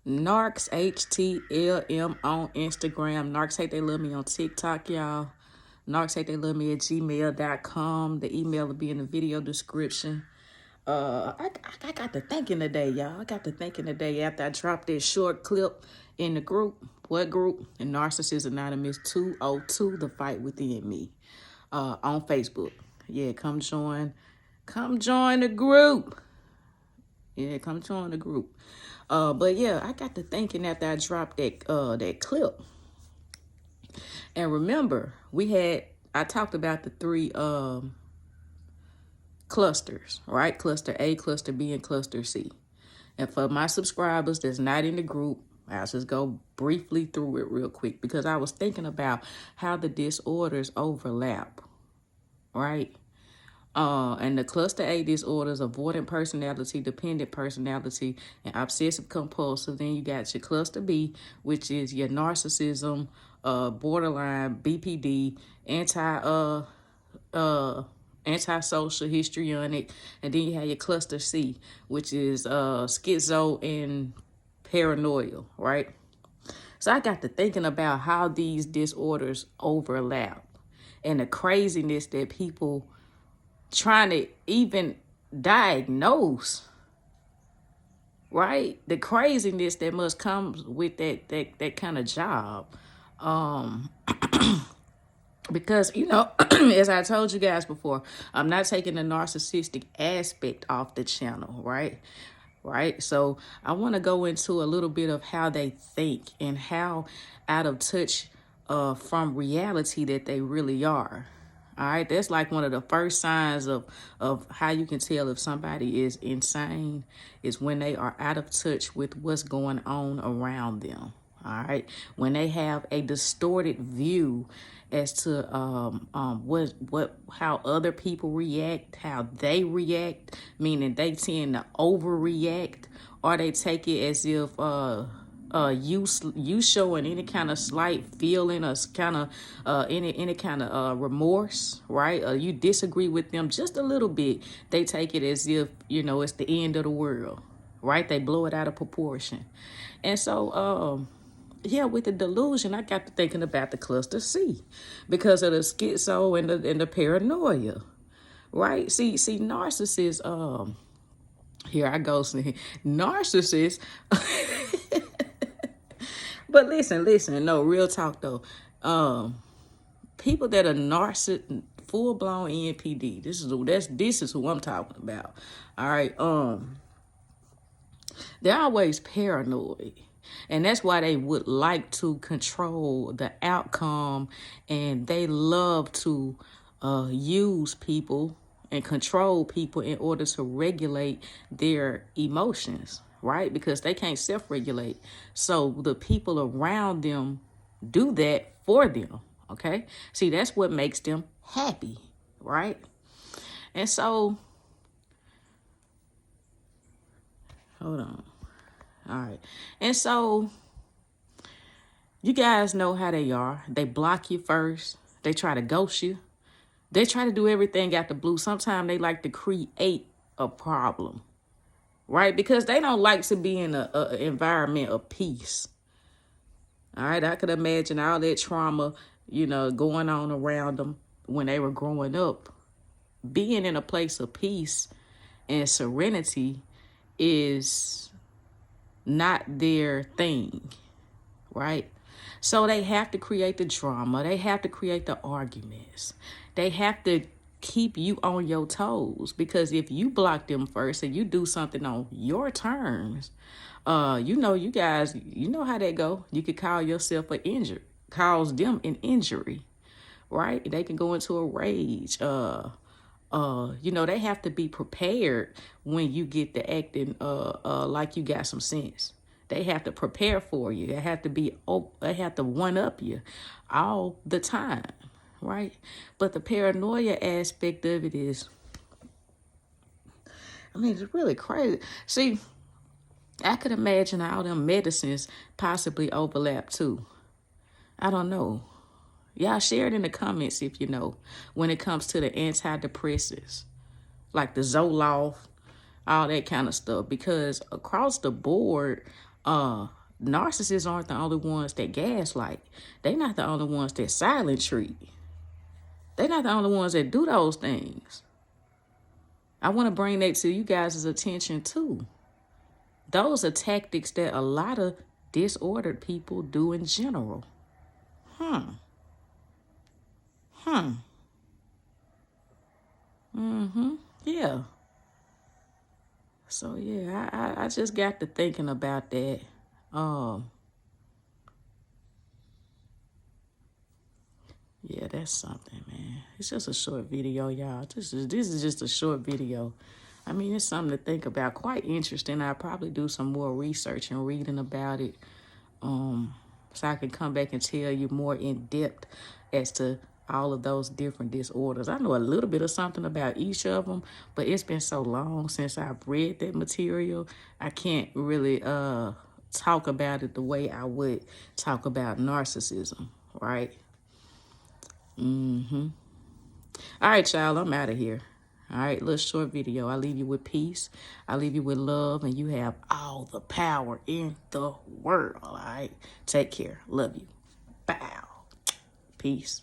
NarcsHateTLM on Instagram. NarcsHateTheyLoveMe on TikTok, y'all. NarcsHateTheyLoveMe at gmail.com. The email will be in the video description. I got to thinking today, y'all. I got to thinking today after I dropped that short clip in the group. What group? In Narcissist Anonymous 202, The Fight Within Me. On Facebook. Yeah, come join the group. Yeah, come join the group. But yeah, I got to thinking after I dropped that clip. And remember, I talked about the three clusters, right? Cluster A, cluster B, and cluster C. And for my subscribers that's not in the group, I'll just go briefly through it real quick because I was thinking about how the disorders overlap, right? And the cluster A disorders, avoidant personality, dependent personality, and obsessive compulsive. Then you got your cluster B, which is your narcissism, borderline, BPD, antisocial, histrionic, and then you have your cluster C, which is schizo and paranoia, right? So I got to thinking about how these disorders overlap and the craziness that people trying to even diagnose, right? The craziness that must come with that kind of job. Because, as I told you guys before, I'm not taking the narcissistic aspect off the channel, right? Right? So I want to go into a little bit of how they think and how out of touch from reality that they really are. All right, that's like one of the first signs of how you can tell if somebody is insane is when they are out of touch with what's going on around them. All right, when they have a distorted view as to how other people react, how they react, meaning they tend to overreact, or they take it as if you showing any kind of slight feeling or kind of any kind of remorse, right? You disagree with them just a little bit, they take it as if it's the end of the world, right? They blow it out of proportion. And so yeah, with the delusion, I got to thinking about the cluster C because of the schizo and the paranoia, right? See, narcissists. Here I go, narcissists. But listen, no, real talk though. People that are full-blown NPD, this is who I'm talking about. All right. They're always paranoid. And that's why they would like to control the outcome, and they love to use people and control people in order to regulate their emotions, right? Because they can't self-regulate. So the people around them do that for them, okay? See, that's what makes them happy, right? And so, hold on. All right. And so you guys know how they are. They block you first. They try to ghost you. They try to do everything out the blue. Sometimes they like to create a problem, right? Because they don't like to be in an environment of peace. All right. I could imagine all that trauma, going on around them when they were growing up. Being in a place of peace and serenity is not their thing, right? So they have to create the drama. They have to create the arguments. They have to keep you on your toes, because if you block them first and you do something on your terms, you guys, you know how that go. You could cause them an injury, right? They can go into a rage. They have to be prepared when you get to acting like you got some sense. They have to prepare for you. They have to one up you all the time, right? But the paranoia aspect of it is, it's really crazy. See, I could imagine all them medicines possibly overlap too. I don't know. Y'all share it in the comments if you know, when it comes to the antidepressants, like the Zoloft, all that kind of stuff. Because across the board, Narcissists aren't the only ones that gaslight. They not the only ones that silent treat. They not the only ones that do those things. I want to bring that to you guys' attention too. Those are tactics that a lot of disordered people do in general. Yeah. So yeah, I just got to thinking about that. Yeah, that's something, man. It's just a short video, y'all. This is just a short video. I mean, it's something to think about. Quite interesting. I'll probably do some more research and reading about it. So I can come back and tell you more in depth as to all of those different disorders. I know a little bit of something about each of them, but it's been so long since I've read that material. I can't really talk about it the way I would talk about narcissism, right? All right, y'all, I'm out of here. All right, little short video. I leave you with peace. I leave you with love, and you have all the power in the world. All right, take care. Love you. Bow. Peace.